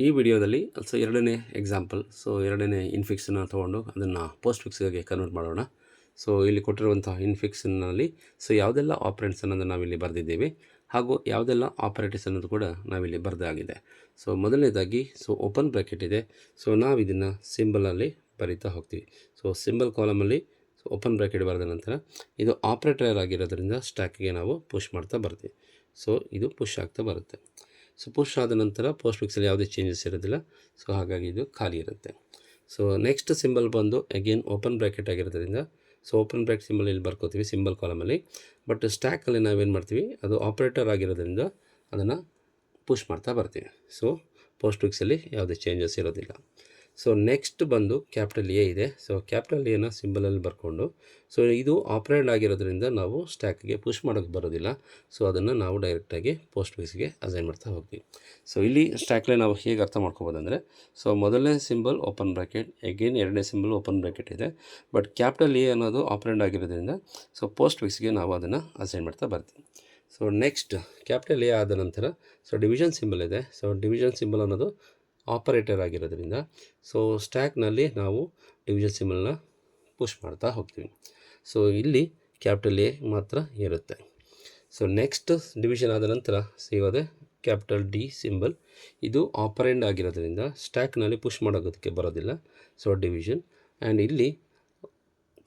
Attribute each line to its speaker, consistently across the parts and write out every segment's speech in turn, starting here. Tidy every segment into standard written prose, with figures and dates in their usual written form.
Speaker 1: ಈ ವಿಡಿಯೋದಲ್ಲಿ ಎರಡನೇ ಎಕ್ಸಾಂಪಲ್, ಎರಡನೇ ಇನ್ಫಿಕ್ಸನ್ನು ತೊಗೊಂಡು ಅದನ್ನು ಪೋಸ್ಟ್ ಫಿಕ್ಸ್ಗೆ ಕನ್ವರ್ಟ್ ಮಾಡೋಣ. ಇಲ್ಲಿ ಕೊಟ್ಟಿರುವಂಥ ಇನ್ಫಿಕ್ಸನ್ನಲ್ಲಿ ಯಾವುದೆಲ್ಲ ಆಪರೇಟ್ಸ್ ಅನ್ನೋದು ನಾವಿಲ್ಲಿ ಬರೆದಿದ್ದೇವೆ ಹಾಗೂ ಯಾವುದೆಲ್ಲ ಆಪರೇಟರ್ಸ್ ಅನ್ನೋದು ಕೂಡ ನಾವಿಲ್ಲಿ ಬರೆದಾಗಿದೆ. ಮೊದಲನೇದಾಗಿ ಓಪನ್ ಬ್ರ್ಯಾಕೆಟ್ ಇದೆ. ನಾವು ಇದನ್ನು ಸಿಂಬಲಲ್ಲಿ ಬರಿತಾ ಹೋಗ್ತೀವಿ. ಸಿಂಬಲ್ ಕಾಲಮಲ್ಲಿ ಓಪನ್ ಬ್ರ್ಯಾಕೆಟ್ ಬರೆದ ನಂತರ ಇದು ಆಪರೇಟರ್ ಆಗಿರೋದ್ರಿಂದ ಸ್ಟ್ಯಾಕ್ಗೆ ನಾವು ಪುಷ್ ಮಾಡ್ತಾ ಬರ್ತೀವಿ. ಇದು ಪುಷ್ ಆಗ್ತಾ ಬರುತ್ತೆ. ಪುಷ್ ಆದ ನಂತರ ಪೋಸ್ಟ್ ಫಿಕ್ಸಲ್ಲಿ ಯಾವುದೇ ಚೇಂಜಸ್ ಇರೋದಿಲ್ಲ. ಹಾಗಾಗಿ ಇದು ಖಾಲಿ ಇರುತ್ತೆ. ನೆಕ್ಸ್ಟ್ ಸಿಂಬಲ್ ಬಂದು ಅಗೇನ್ ಓಪನ್ ಬ್ರ್ಯಾಕೆಟ್ ಆಗಿರೋದ್ರಿಂದ ಓಪನ್ ಬ್ರ್ಯಾಕೆಟ್ ಸಿಂಬಲ್ ಇಲ್ಲಿ ಬರ್ಕೋತೀವಿ ಸಿಂಬಲ್ ಕಾಲಮಲ್ಲಿ. ಬಟ್ ಸ್ಟ್ಯಾಕಲ್ಲಿ ನಾವೇನು ಮಾಡ್ತೀವಿ, ಅದು ಆಪ್ರೇಟರ್ ಆಗಿರೋದ್ರಿಂದ ಅದನ್ನು ಪುಷ್ ಮಾಡ್ತಾ ಬರ್ತೀವಿ. ಪೋಸ್ಟ್ ಫಿಕ್ಸಲ್ಲಿ ಯಾವುದೇ ಚೇಂಜಸ್ ಇರೋದಿಲ್ಲ. ನೆಕ್ಸ್ಟ್ ಬಂದು ಕ್ಯಾಪಿಟಲ್ ಎ ಇದೆ. ಕ್ಯಾಪಿಟಲ್ ಎನ ಸಿಂಬಲಲ್ಲಿ ಬರ್ಕೊಂಡು ಇದು ಆಪ್ರೇಟ್ ಆಗಿರೋದ್ರಿಂದ ನಾವು ಸ್ಟ್ಯಾಕ್ಗೆ ಪುಷ್ ಮಾಡೋಕ್ಕೆ ಬರೋದಿಲ್ಲ. ಅದನ್ನು ನಾವು ಡೈರೆಕ್ಟಾಗಿ ಪೋಸ್ಟ್ ಫಿಕ್ಸ್ಗೆ ಅಸೈನ್ ಮಾಡ್ತಾ ಹೋಗ್ತೀವಿ. ಇಲ್ಲಿ ಸ್ಟ್ಯಾಕ್ಲೆ ನಾವು ಹೇಗೆ ಅರ್ಥ ಮಾಡ್ಕೋಬೋದಂದರೆ, ಮೊದಲನೇ ಸಿಂಬಲ್ ಓಪನ್ ಬ್ರ್ಯಾಕೆಟ್, ಅಗೇನ್ ಎರಡನೇ ಸಿಂಬಲ್ ಓಪನ್ ಬ್ರ್ಯಾಕೆಟ್ ಇದೆ. ಬಟ್ ಕ್ಯಾಪಿಟಲ್ ಎ ಅನ್ನೋದು ಆಪ್ರೇಟ್ ಆಗಿರೋದ್ರಿಂದ ಪೋಸ್ಟ್ ಫಿಕ್ಸ್ಗೆ ನಾವು ಅದನ್ನು ಅಸೈನ್ ಮಾಡ್ತಾ ಬರ್ತೀವಿ. ನೆಕ್ಸ್ಟ್ ಕ್ಯಾಪಿಟಲ್ ಎ ಆದ ನಂತರ ಡಿವಿಷನ್ ಸಿಂಬಲ್ ಇದೆ. ಡಿವಿಷನ್ ಸಿಂಬಲ್ ಅನ್ನೋದು ಆಪರೇಟರ್ ಆಗಿರೋದ್ರಿಂದ ಸ್ಟ್ಯಾಕ್ನಲ್ಲಿ ನಾವು ಡಿವಿಷನ್ ಸಿಂಬಲ್ನ ಪುಷ್ ಮಾಡ್ತಾ ಹೋಗ್ತೀವಿ. ಇಲ್ಲಿ ಕ್ಯಾಪಿಟಲ್ ಎ ಮಾತ್ರ ಇರುತ್ತೆ. ನೆಕ್ಸ್ಟ್ ಡಿವಿಷನ್ ಆದ ನಂತರ ಸಿಗೋದೆ ಕ್ಯಾಪಿಟಲ್ ಡಿ ಸಿಂಬಲ್. ಇದು ಆಪರೆಂಡ್ ಆಗಿರೋದ್ರಿಂದ ಸ್ಟ್ಯಾಕ್ನಲ್ಲಿ ಪುಷ್ ಮಾಡೋದಕ್ಕೆ ಬರೋದಿಲ್ಲ. ಡಿವಿಷನ್ ಆ್ಯಂಡ್ ಇಲ್ಲಿ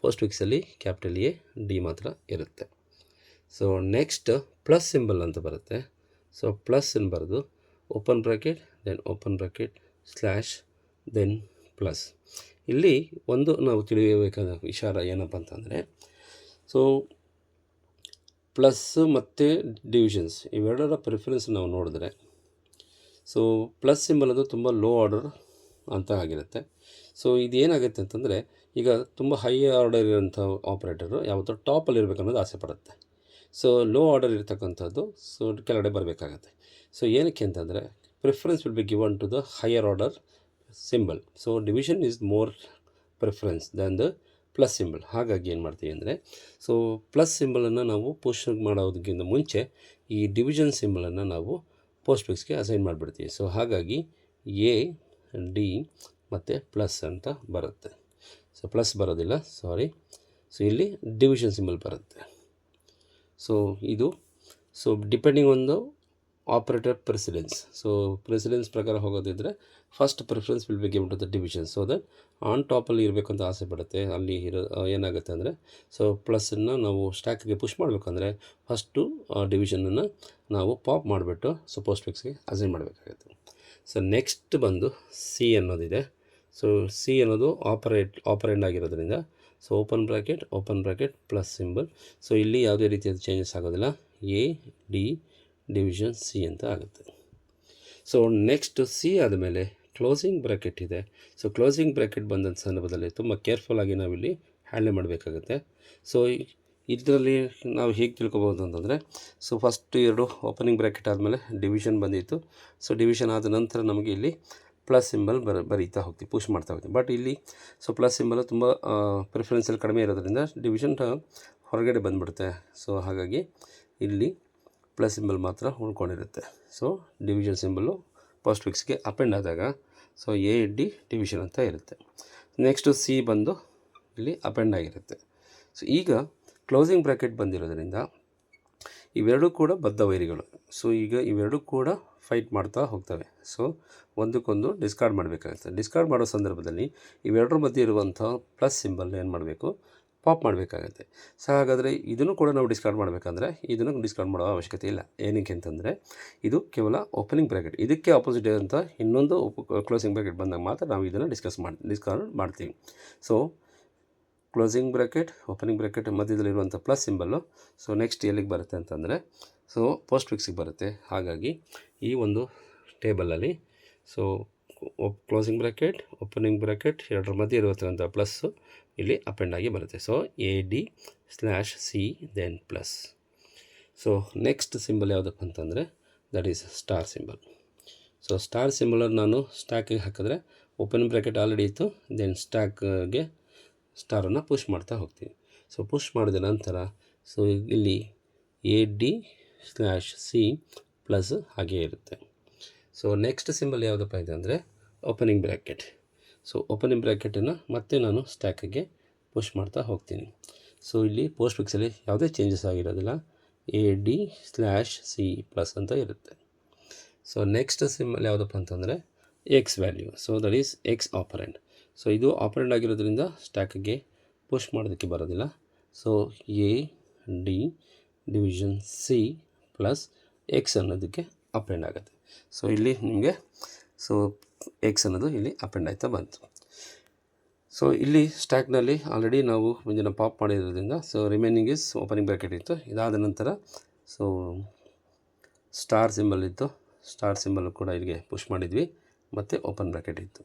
Speaker 1: ಪೋಸ್ಟ್ ಫಿಕ್ಸಲ್ಲಿ ಕ್ಯಾಪಿಟಲ್ ಎ ಡಿ ಮಾತ್ರ ಇರುತ್ತೆ. ನೆಕ್ಸ್ಟ್ ಪ್ಲಸ್ ಸಿಂಬಲ್ ಅಂತ ಬರುತ್ತೆ. ಪ್ಲಸ್ ಬರೆದು open bracket then open bracket slash then plus. ಇಲ್ಲಿ ಒಂದು ನಾವು ತಿಳಿಯಬೇಕಾದ ವಿಚಾರ ಏನಪ್ಪ ಅಂತಂದರೆ, ಪ್ಲಸ್ಸು ಮತ್ತು ಡಿವಿಷನ್ಸ್ ಇವೆರಡರ ಪ್ರಿಫರೆನ್ಸ್ ನಾವು ನೋಡಿದ್ರೆ ಪ್ಲಸ್ ಸಿಂಬಲ್ ಅದು ತುಂಬ ಲೋ ಆರ್ಡರ್ ಅಂತ ಆಗಿರುತ್ತೆ. ಇದೇನಾಗುತ್ತೆ ಅಂತಂದರೆ, ಈಗ ತುಂಬ ಹೈ ಆರ್ಡರ್ ಇರೋಂಥ ಆಪ್ರೇಟರು ಯಾವತ್ತೂ ಟಾಪಲ್ಲಿ ಇರಬೇಕು ಅನ್ನೋದು ಆಸೆ ಪಡುತ್ತೆ. ಲೋ ಆರ್ಡರ್ ಇರ್ತಕ್ಕಂಥದ್ದು ಕೆಳಗಡೆ ಬರಬೇಕಾಗತ್ತೆ. ಏನಕ್ಕೆ ಅಂತಂದರೆ, preference will be given to the higher order symbol. Division is more preference than the plus symbol. ಹಾಗಾಗಿ ಏನು ಮಾಡ್ತೀವಿ ಅಂದರೆ, ಪ್ಲಸ್ ಸಿಂಬಲನ್ನು ನಾವು ಪುಷ್ ಮಾಡೋದಕ್ಕಿಂತ ಮುಂಚೆ ಈ ಡಿವಿಷನ್ ಸಿಂಬಲನ್ನು ನಾವು ಪೋಸ್ಟ್ ಫಿಕ್ಸ್ಗೆ ಅಸೈನ್ ಮಾಡಿಬಿಡ್ತೀವಿ. ಹಾಗಾಗಿ ಎ ಡಿ ಮತ್ತು ಪ್ಲಸ್ ಅಂತ ಬರುತ್ತೆ. ಪ್ಲಸ್ ಬರೋದಿಲ್ಲ, ಸಾರಿ. ಇಲ್ಲಿ ಡಿವಿಷನ್ ಸಿಂಬಲ್ ಬರುತ್ತೆ. ಇದು depending on the operator precedence. Precedence ಪ್ರಕಾರ ಹೋಗೋದಿದ್ದರೆ first preference will be given to the division. That on ಟಾಪಲ್ಲಿ ಇರಬೇಕು ಅಂತ ಆಸೆ ಪಡುತ್ತೆ. ಅಲ್ಲಿ ಏನಾಗುತ್ತೆ ಅಂದರೆ, ಪ್ಲಸ್ಸನ್ನು ನಾವು ಸ್ಟ್ಯಾಕ್ಗೆ ಪುಷ್ ಮಾಡಬೇಕಂದ್ರೆ ಫಸ್ಟು ಡಿವಿಷನನ್ನು ನಾವು ಪಾಪ್ ಮಾಡಿಬಿಟ್ಟು ಪೋಸ್ಟ್ ಫಿಕ್ಸ್ಗೆ ಅಸೈನ್ ಮಾಡಬೇಕಾಗುತ್ತೆ. ನೆಕ್ಸ್ಟ್ ಬಂದು ಸಿ ಅನ್ನೋದಿದೆ. ಸಿ ಅನ್ನೋದು ಆಪರೆಂಡ್ ಆಗಿರೋದ್ರಿಂದ ಓಪನ್ ಬ್ರ್ಯಾಕೆಟ್ ಪ್ಲಸ್ ಸಿಂಬಲ್. ಇಲ್ಲಿ ಯಾವುದೇ ರೀತಿಯಾದ ಚೇಂಜಸ್ ಆಗೋದಿಲ್ಲ. ಎ ಡಿ ಡಿವಿಷನ್ ಸಿ ಅಂತ ಆಗುತ್ತೆ. ನೆಕ್ಸ್ಟ್ ಸಿ ಆದಮೇಲೆ ಕ್ಲೋಸಿಂಗ್ ಬ್ರ್ಯಾಕೆಟ್ ಇದೆ. ಕ್ಲೋಸಿಂಗ್ ಬ್ರ್ಯಾಕೆಟ್ ಬಂದಂಥ ಸಂದರ್ಭದಲ್ಲಿ ತುಂಬ ಕೇರ್ಫುಲ್ಲಾಗಿ ನಾವಿಲ್ಲಿ ಹ್ಯಾಂಡಲ್ ಮಾಡಬೇಕಾಗುತ್ತೆ. ಇದರಲ್ಲಿ ನಾವು ಹೇಗೆ ತಿಳ್ಕೊಬೋದು ಅಂತಂದರೆ, ಫಸ್ಟ್ ಎರಡು ಓಪನಿಂಗ್ ಬ್ರ್ಯಾಕೆಟ್ ಆದಮೇಲೆ ಡಿವಿಷನ್ ಬಂದಿತ್ತು. ಡಿವಿಷನ್ ಆದ ನಂತರ ನಮಗೆ ಇಲ್ಲಿ ಪ್ಲಸ್ ಸಿಂಬಲ್ ಬರೀತಾ ಹೋಗ್ತೀವಿ, ಪುಷ್ ಮಾಡ್ತಾ ಹೋಗ್ತೀವಿ. ಬಟ್ ಇಲ್ಲಿ ಪ್ಲಸ್ ಸಿಂಬಲ್ ತುಂಬ ಪ್ರಿಫರೆನ್ಸಲ್ಲಿ ಕಡಿಮೆ ಇರೋದ್ರಿಂದ ಡಿವಿಷನ್ ಹೊರಗಡೆ ಬಂದುಬಿಡುತ್ತೆ. ಹಾಗಾಗಿ ಇಲ್ಲಿ ಪ್ಲಸ್ ಸಿಂಬಲ್ ಮಾತ್ರ ಉಳ್ಕೊಂಡಿರುತ್ತೆ. ಡಿವಿಷನ್ ಸಿಂಬಲ್ಲು ಪೋಸ್ಟ್ ಫಿಕ್ಸ್ಗೆ ಅಪೆಂಡ್ ಆದಾಗ ಎ ಡಿ ಡಿವಿಷನ್ ಅಂತ ಇರುತ್ತೆ. ನೆಕ್ಸ್ಟು ಸಿ ಬಂದು ಇಲ್ಲಿ ಅಪೆಂಡ್ ಆಗಿರುತ್ತೆ. ಈಗ ಕ್ಲೋಸಿಂಗ್ ಬ್ರ್ಯಾಕೆಟ್ ಬಂದಿರೋದ್ರಿಂದ ಇವೆರಡೂ ಕೂಡ ಬದ್ಧ ವೈರಿಗಳು. ಈಗ ಇವೆರಡೂ ಕೂಡ ಫೈಟ್ ಮಾಡ್ತಾ ಹೋಗ್ತವೆ. ಒಂದಕ್ಕೊಂದು ಡಿಸ್ಕಾರ್ಡ್ ಮಾಡಬೇಕಾಗುತ್ತೆ. ಡಿಸ್ಕಾರ್ಡ್ ಮಾಡೋ ಸಂದರ್ಭದಲ್ಲಿ ಇವೆರಡರ ಮಧ್ಯೆ ಇರುವಂಥ ಪ್ಲಸ್ ಸಿಂಬಲ್ ಏನು ಮಾಡಬೇಕು, ಪಾಪ್ ಮಾಡಬೇಕಾಗತ್ತೆ. ಹಾಗಾದರೆ ಇದನ್ನು ಕೂಡ ನಾವು ಡಿಸ್ಕಾರ್ಡ್ ಮಾಡಬೇಕಂದ್ರೆ ಇದನ್ನು ಡಿಸ್ಕಾರ್ಡ್ ಮಾಡೋ ಅವಶ್ಯಕತೆ ಇಲ್ಲ. ಏನಕ್ಕೆ ಅಂತಂದರೆ, ಇದು ಕೇವಲ ಓಪನಿಂಗ್ ಬ್ರ್ಯಾಕೆಟ್. ಇದಕ್ಕೆ ಆಪೋಸಿಟ್ ಅಂತ ಇನ್ನೊಂದು ಕ್ಲೋಸಿಂಗ್ ಬ್ರ್ಯಾಕೆಟ್ ಬಂದಾಗ ಮಾತ್ರ ನಾವು ಇದನ್ನು ಡಿಸ್ಕಾರ್ಡ್ ಮಾಡ್ತೀವಿ. ಕ್ಲೋಸಿಂಗ್ ಬ್ರ್ಯಾಕೆಟ್, ಓಪನಿಂಗ್ ಬ್ರ್ಯಾಕೆಟ್ ಮಧ್ಯದಲ್ಲಿರುವಂಥ ಪ್ಲಸ್ ಸಿಂಬಲ್ಲು ನೆಕ್ಸ್ಟ್ ಎಲ್ಲಿಗೆ ಬರುತ್ತೆ ಅಂತಂದರೆ ಪೋಸ್ಟ್ ಫಿಕ್ಸಿಗೆ ಬರುತ್ತೆ. ಹಾಗಾಗಿ ಈ ಒಂದು ಟೇಬಲಲ್ಲಿ ಕ್ಲೋಸಿಂಗ್ ಬ್ರ್ಯಾಕೆಟ್, ಓಪನಿಂಗ್ ಬ್ರ್ಯಾಕೆಟ್ ಎರಡರ ಮಧ್ಯೆ ಇರುವಂಥ ಪ್ಲಸ್ಸು ಇಲ್ಲಿ ಅಪೆಂಡ್ ಆಗಿ ಬರುತ್ತೆ. A D slash C then plus. Next symbol ಯಾವುದಪ್ಪ ಅಂತಂದರೆ that is star symbol. Star ಸಿಂಬಲನ್ನು ನಾನು ಸ್ಟ್ಯಾಕಿಗೆ ಹಾಕಿದ್ರೆ ಓಪನ್ ಬ್ರ್ಯಾಕೆಟ್ ಆಲ್ರೆಡಿ ಇತ್ತು, ದೆನ್ ಸ್ಟ್ಯಾಕ್ಗೆ ಸ್ಟಾರನ್ನು ಪುಷ್ ಮಾಡ್ತಾ ಹೋಗ್ತೀವಿ. ಪುಷ್ ಮಾಡಿದ ನಂತರ ಇಲ್ಲಿ A D slash C plus ಹಾಗೇ ಇರುತ್ತೆ. ಸೊ ನೆಕ್ಸ್ಟ್ ಸಿಂಬಲ್ ಯಾವುದಪ್ಪ ಇದೆ ಅಂದರೆ ಓಪನಿಂಗ್ ಬ್ರ್ಯಾಕೆಟ್. ಸೊ ಓಪನಿಂಗ್ ಬ್ರ್ಯಾಕೆಟನ್ನು ಮತ್ತೆ ನಾನು ಸ್ಟ್ಯಾಕಿಗೆ ಪುಷ್ ಮಾಡ್ತಾ ಹೋಗ್ತೀನಿ. ಸೊ ಇಲ್ಲಿ ಪೋಸ್ಟ್ ಫಿಕ್ಸಲ್ಲಿ ಯಾವುದೇ ಚೇಂಜಸ್ ಆಗಿರೋದಿಲ್ಲ, AD/C+ ಅಂತ ಇರುತ್ತೆ. ಸೊ ನೆಕ್ಸ್ಟ್ ಸಿಂಬಲ್ ಯಾವುದಪ್ಪ ಅಂತಂದರೆ X value. So that is X operant. So ಇದು ಆಪರೆಂಟ್ ಆಗಿರೋದ್ರಿಂದ ಸ್ಟ್ಯಾಕಿಗೆ ಪುಷ್ ಮಾಡೋದಕ್ಕೆ ಬರೋದಿಲ್ಲ. ಸೊ AD/C+X ಅನ್ನೋದಕ್ಕೆ ಅಪೆಂಡ್ ಆಗುತ್ತೆ. ಸೊ ಇಲ್ಲಿ ನಿಮಗೆ ಸೊ ಎಕ್ಸ್ ಅನ್ನೋದು ಇಲ್ಲಿ ಅಪೆಂಡ್ ಆಯ್ತಾ ಬಂತು. ಸೊ ಇಲ್ಲಿ ಸ್ಟ್ಯಾಕ್ನಲ್ಲಿ ಆಲ್ರೆಡಿ ನಾವು ಇದನ್ನು ಪಾಪ್ ಮಾಡಿರೋದ್ರಿಂದ so remaining is opening bracket ಇತ್ತು. ಇದಾದ ನಂತರ ಸೊ ಸ್ಟಾರ್ ಸಿಂಬಲ್ ಇತ್ತು, ಸ್ಟಾರ್ ಸಿಂಬಲ್ ಕೂಡ ಇಲ್ಲಿಗೆ ಪುಷ್ ಮಾಡಿದ್ವಿ, ಮತ್ತು ಓಪನ್ ಬ್ರ್ಯಾಕೆಟ್ ಇತ್ತು.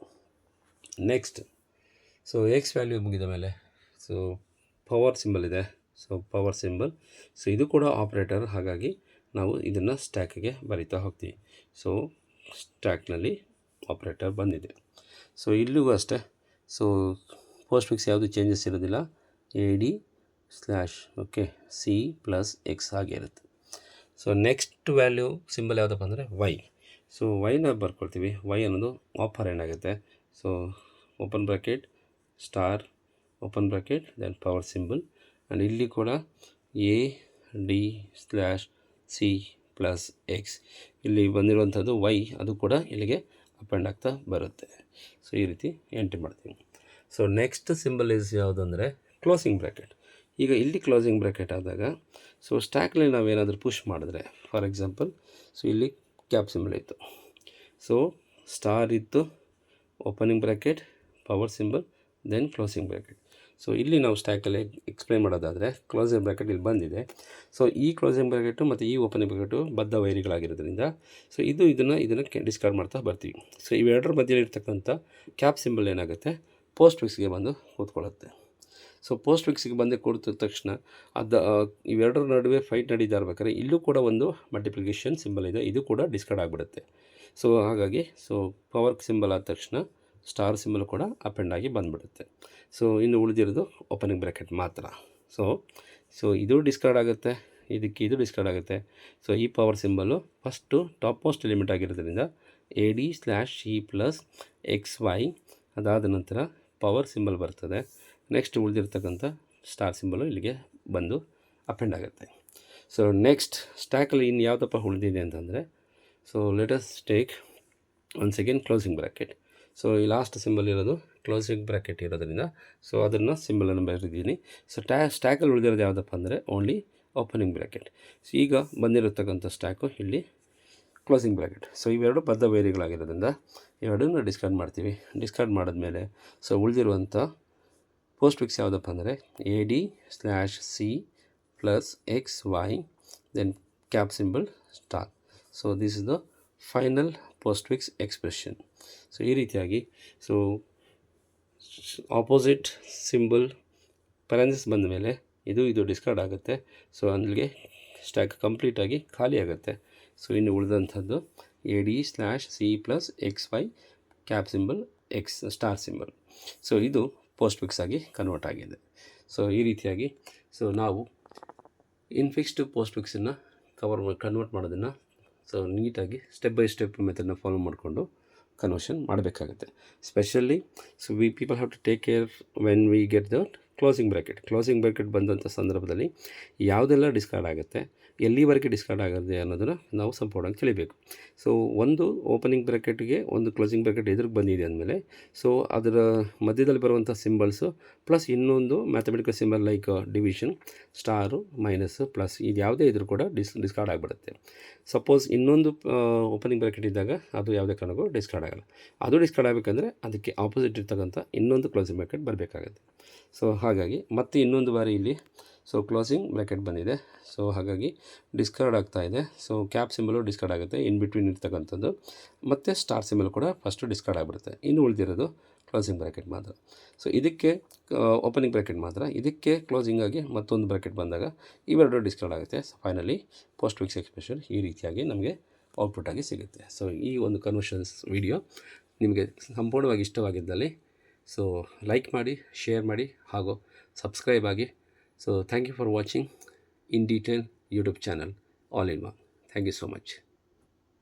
Speaker 1: ನೆಕ್ಸ್ಟ್ ಸೊ ಎಕ್ಸ್ ವ್ಯಾಲ್ಯೂ ಮುಗಿದ ಮೇಲೆ ಸೊ ಪವರ್ ಸಿಂಬಲ್ ಇದೆ. ಸೊ ಪವರ್ ಸಿಂಬಲ್, ಸೊ ಇದು ಕೂಡ ಆಪ್ರೇಟರ್, ಹಾಗಾಗಿ ನಾವು ಇದನ್ನು ಸ್ಟ್ಯಾಕಿಗೆ ಬರಿತಾ ಹೋಗ್ತೀವಿ. ಸೊ ಸ್ಟ್ಯಾಕ್ನಲ್ಲಿ ಆಪ್ರೇಟರ್ ಬಂದಿದೆ. ಸೊ ಇಲ್ಲಿಗೂ ಅಷ್ಟೇ. ಸೊ ಪೋಸ್ಟ್ ಫಿಕ್ಸ್ ಯಾವುದು ಚೇಂಜಸ್ ಇರೋದಿಲ್ಲ, AD/C+X ಆಗಿರುತ್ತೆ. ಸೊ ನೆಕ್ಸ್ಟ್ ವ್ಯಾಲ್ಯೂ ಸಿಂಬಲ್ ಯಾವುದಪ್ಪ ಅಂದರೆ ವೈ. ಸೊ ವೈನ ಬರ್ಕೊಳ್ತೀವಿ. ವೈ ಅನ್ನೋದು ಆಪರೆಂಟ್ ಆಗುತ್ತೆ. So open bracket star open bracket then power symbol, and ಇಲ್ಲಿ ಕೂಡ AD/C+X ಇಲ್ಲಿ ಬಂದಿರುವಂಥದ್ದು ವೈ, ಅದು ಕೂಡ ಇಲ್ಲಿಗೆ ಅಪೆಂಡ್ ಆಗ್ತಾ ಬರುತ್ತೆ. ಸೊ ಈ ರೀತಿ ಎಂಟ್ರಿ ಮಾಡ್ತೀವಿ. ಸೊ ನೆಕ್ಸ್ಟ್ ಸಿಂಬಲ್ ಇಸ್ ಯಾವುದು ಅಂದರೆ ಕ್ಲೋಸಿಂಗ್ ಬ್ರ್ಯಾಕೆಟ್. ಈಗ ಇಲ್ಲಿ ಕ್ಲೋಸಿಂಗ್ ಬ್ರ್ಯಾಕೆಟ್ ಆದಾಗ ಸೊ ಸ್ಟ್ಯಾಕ್ನಲ್ಲಿ ನಾವೇನಾದರೂ ಪುಷ್ ಮಾಡಿದ್ರೆ, ಫಾರ್ ಎಕ್ಸಾಂಪಲ್ ಸೊ ಇಲ್ಲಿ ಕ್ಯಾಪ್ ಸಿಂಬಲ್ ಇತ್ತು, ಸೊ ಸ್ಟಾರ್ ಇತ್ತು, opening bracket, power symbol, then closing bracket. So ಇಲ್ಲಿ ನಾವು ಸ್ಟ್ಯಾಕಲ್ಲಿ ಎಕ್ಸ್ಪ್ಲೈನ್ ಮಾಡೋದಾದರೆ ಕ್ಲೋಸಿಂಗ್ ಬ್ರ್ಯಾಕೆಟ್ ಇಲ್ಲಿ ಬಂದಿದೆ. ಸೊ ಈ ಕ್ಲೋಸಿಂಗ್ ಬ್ರ್ಯಾಕೆಟು ಮತ್ತು ಈ ಓಪನಿಂಗ್ ಬ್ರ್ಯಾಕೆಟು ಬದ್ಧ ವೈರಿಗಳಾಗಿರೋದ್ರಿಂದ ಸೊ ಇದನ್ನು ಡಿಸ್ಕಾರ್ಡ್ ಮಾಡ್ತಾ ಬರ್ತೀವಿ. ಸೊ ಇವೆರಡರ ಮಧ್ಯೆ ಇರ್ತಕ್ಕಂಥ ಕ್ಯಾಪ್ ಸಿಂಬಲ್ ಏನಾಗುತ್ತೆ, ಪೋಸ್ಟ್ ಫಿಕ್ಸ್ಗೆ ಬಂದು ಕೂತ್ಕೊಳ್ಳುತ್ತೆ. ಸೊ ಪೋಸ್ಟ್ ಫಿಕ್ಸಿಗೆ ಬಂದು ಕೂಡಿದ ತಕ್ಷಣ ಇವೆರಡರ ನಡುವೆ ಫೈಟ್ ನಡೀತಾ ಇರ್ಬೇಕಾದ್ರೆ ಇಲ್ಲೂ ಕೂಡ ಒಂದು ಮಲ್ಟಿಪ್ಲಿಕೇಶನ್ ಸಿಂಬಲ್ ಇದೆ, ಇದು ಕೂಡ ಡಿಸ್ಕಾರ್ಡ್ ಆಗಿಬಿಡುತ್ತೆ. ಸೊ ಹಾಗಾಗಿ ಸೊ ಪವರ್ ಸಿಂಬಲ್ ಆದ ತಕ್ಷಣ ಸ್ಟಾರ್ ಸಿಂಬಲ್ ಕೂಡ ಅಪೆಂಡ್ ಆಗಿ ಬಂದುಬಿಡುತ್ತೆ. ಸೊ ಇನ್ನು ಉಳಿದಿರೋದು ಓಪನಿಂಗ್ ಬ್ರ್ಯಾಕೆಟ್ ಮಾತ್ರ. ಸೊ ಇದು ಡಿಸ್ಕಾರ್ಡ್ ಆಗುತ್ತೆ, ಇದು ಡಿಸ್ಕಾರ್ಡ್ ಆಗುತ್ತೆ. ಸೊ ಈ power symbol first top most element ಆಗಿರೋದ್ರಿಂದ AD/C+XY, ಅದಾದ ನಂತರ ಪವರ್ ಸಿಂಬಲ್ ಬರ್ತದೆ. ನೆಕ್ಸ್ಟ್ ಉಳಿದಿರ್ತಕ್ಕಂಥ ಸ್ಟಾರ್ ಸಿಂಬಲು ಇಲ್ಲಿಗೆ ಬಂದು ಅಪೆಂಡ್ ಆಗುತ್ತೆ. ಸೊ ನೆಕ್ಸ್ಟ್ ಸ್ಟ್ಯಾಕಲ್ಲಿ ಇನ್ನು ಯಾವುದಪ್ಪ ಉಳಿದಿದೆ ಅಂತಂದರೆ so let's take once again closing bracket. So ಈ ಲಾಸ್ಟ್ ಸಿಂಬಲ್ ಇರೋದು ಕ್ಲೋಸಿಂಗ್ ಬ್ರ್ಯಾಕೆಟ್ ಇರೋದ್ರಿಂದ ಸೊ ಅದನ್ನು ಸಿಂಬಲನ್ನು ಬರೆದಿದ್ದೀನಿ. ಸೊ ಸ್ಟ್ಯಾಕಲ್ಲಿ ಉಳಿದಿರೋದು ಯಾವುದಪ್ಪ ಅಂದರೆ ಓನ್ಲಿ ಓಪನಿಂಗ್ ಬ್ರ್ಯಾಕೆಟ್. ಸೊ ಈಗ ಬಂದಿರತಕ್ಕಂಥ ಸ್ಟ್ಯಾಕು ಇಲ್ಲಿ ಕ್ಲೋಸಿಂಗ್ ಬ್ರ್ಯಾಕೆಟ್. ಸೊ ಇವೆರಡು ಬದ್ಧ ವೈರಿಗಳಾಗಿರೋದ್ರಿಂದ ಇವೆರಡನ್ನು ಡಿಸ್ಕಾರ್ಡ್ ಮಾಡ್ತೀವಿ. ಡಿಸ್ಕಾರ್ಡ್ ಮಾಡಿದ್ಮೇಲೆ ಸೊ ಉಳಿದಿರುವಂಥ ಪೋಸ್ಟ್ ಫಿಕ್ಸ್ ಯಾವುದಪ್ಪ ಅಂದರೆ AD/C+XY then cap symbol star. So this is the final postfix expression. So ಈ ರೀತಿಯಾಗಿ ಸೊ ಆಪೋಸಿಟ್ ಸಿಂಬಲ್ ಪ್ಯಾರೆಂಥೆಸಿಸ್ ಬಂದ ಮೇಲೆ ಇದು ಡಿಸ್ಕಾರ್ಡ್ ಆಗುತ್ತೆ. ಸೊ ಅಲ್ಲಿಗೆ ಸ್ಟ್ಯಾಕ್ ಕಂಪ್ಲೀಟಾಗಿ ಖಾಲಿ ಆಗುತ್ತೆ. ಸೊ ಇನ್ನು ಉಳಿದಂಥದ್ದು AD/C+XY cap symbol X star symbol. So ಇದು ಪೋಸ್ಟ್ ಫಿಕ್ಸ್ ಆಗಿ ಕನ್ವರ್ಟ್ ಆಗಿದೆ. ಸೊ ಈ ರೀತಿಯಾಗಿ ಸೊ ನಾವು ಇನ್ಫಿಕ್ಸ್ಡ್ ಪೋಸ್ಟ್ ಫಿಕ್ಸನ್ನು ಕನ್ವರ್ಟ್ ಮಾಡೋದನ್ನು ಸೊ ನೀಟಾಗಿ ಸ್ಟೆಪ್ ಬೈ ಸ್ಟೆಪ್ ಮೆಥಡ್ನ ಫಾಲೋ ಮಾಡಿಕೊಂಡು ಕನ್ವರ್ಷನ್ ಮಾಡಬೇಕಾಗುತ್ತೆ. Specially so people have to take care when we get the closing bracket ಬಂದಂಥ ಸಂದರ್ಭದಲ್ಲಿ ಯಾವುದೆಲ್ಲ ಡಿಸ್ಕಾರ್ಡ್ ಆಗುತ್ತೆ, ಎಲ್ಲಿವರೆಗೆ ಡಿಸ್ಕಾರ್ಡ್ ಆಗುತ್ತೆ ಅನ್ನೋದನ್ನು ನಾವು ಸಂಪೂರ್ಣವಾಗಿ ತಿಳಿಬೇಕು. ಸೊ ಒಂದು ಓಪನಿಂಗ್ ಬ್ರ್ಯಾಕೆಟ್ಗೆ ಒಂದು ಕ್ಲೋಸಿಂಗ್ ಬ್ರ್ಯಾಕೆಟ್ ಎದುರಿಗೆ ಬಂದಿದೆ ಅಂದಮೇಲೆ ಸೊ ಅದರ ಮಧ್ಯದಲ್ಲಿ ಬರುವಂಥ ಸಿಂಬಲ್ಸು ಪ್ಲಸ್ ಇನ್ನೊಂದು mathematical symbol like division, star, minus, plus ಇದು ಯಾವುದೇ ಇದ್ರೂ ಕೂಡ ಡಿಸ್ಕಾರ್ಡ್ ಆಗಿಬಿಡುತ್ತೆ. ಸಪೋಸ್ ಇನ್ನೊಂದು ಓಪನಿಂಗ್ ಬ್ರ್ಯಾಕೆಟ್ ಇದ್ದಾಗ ಅದು ಯಾವುದೇ ಕಾರಣಕ್ಕೂ ಡಿಸ್ಕಾರ್ಡ್ ಆಗೋಲ್ಲ. ಅದು ಡಿಸ್ಕಾರ್ಡ್ ಆಗಬೇಕಂದ್ರೆ ಅದಕ್ಕೆ ಆಪೋಸಿಟ್ ಇರ್ತಕ್ಕಂಥ ಇನ್ನೊಂದು ಕ್ಲೋಸಿಂಗ್ ಬ್ರ್ಯಾಕೆಟ್ ಬರಬೇಕಾಗುತ್ತೆ. ಸೊ ಹಾಗಾಗಿ ಮತ್ತೆ ಇನ್ನೊಂದು ಬಾರಿ ಇಲ್ಲಿ ಸೊ ಕ್ಲೋಸಿಂಗ್ ಬ್ರ್ಯಾಕೆಟ್ ಬಂದಿದೆ. ಸೊ ಹಾಗಾಗಿ ಡಿಸ್ಕಾರ್ಡ್ ಆಗ್ತಾ ಇದೆ. ಸೊ ಕ್ಯಾಪ್ ಸಿಂಬಲು ಡಿಸ್ಕಾರ್ಡ್ ಆಗುತ್ತೆ ಇನ್ ಬಿಟ್ವೀನ್ ಇರ್ತಕ್ಕಂಥದ್ದು, ಮತ್ತು ಸ್ಟಾರ್ ಸಿಂಬಲ್ ಕೂಡ ಫಸ್ಟು ಡಿಸ್ಕಾರ್ಡ್ ಆಗಿಬಿಡುತ್ತೆ. ಇನ್ನು ಉಳಿದಿರೋದು ಕ್ಲೋಸಿಂಗ್ ಬ್ರ್ಯಾಕೆಟ್ ಮಾತ್ರ. ಸೊ ಇದಕ್ಕೆ ಓಪನಿಂಗ್ ಬ್ರ್ಯಾಕೆಟ್ ಮಾತ್ರ, ಇದಕ್ಕೆ ಕ್ಲೋಸಿಂಗ್ ಆಗಿ ಮತ್ತೊಂದು ಬ್ರ್ಯಾಕೆಟ್ ಬಂದಾಗ ಇವೆರಡು ಡಿಸ್ಕಾರ್ಡ್ ಆಗುತ್ತೆ. So finally post fix expression ಈ ರೀತಿಯಾಗಿ ನಮಗೆ ಔಟ್ಪುಟ್ ಆಗಿ ಸಿಗುತ್ತೆ. ಸೊ ಈ ಒಂದು ಕನ್ವರ್ಷನ್ಸ್ ವಿಡಿಯೋ ನಿಮಗೆ ಸಂಪೂರ್ಣವಾಗಿ ಇಷ್ಟವಾಗಿದ್ದಲ್ಲಿ ಸೊ ಲೈಕ್ ಮಾಡಿ, ಶೇರ್ ಮಾಡಿ ಹಾಗೂ ಸಬ್ಸ್ಕ್ರೈಬ್ ಆಗಿ. So thank you for watching in detail YouTube channel all in one. Thank you so much.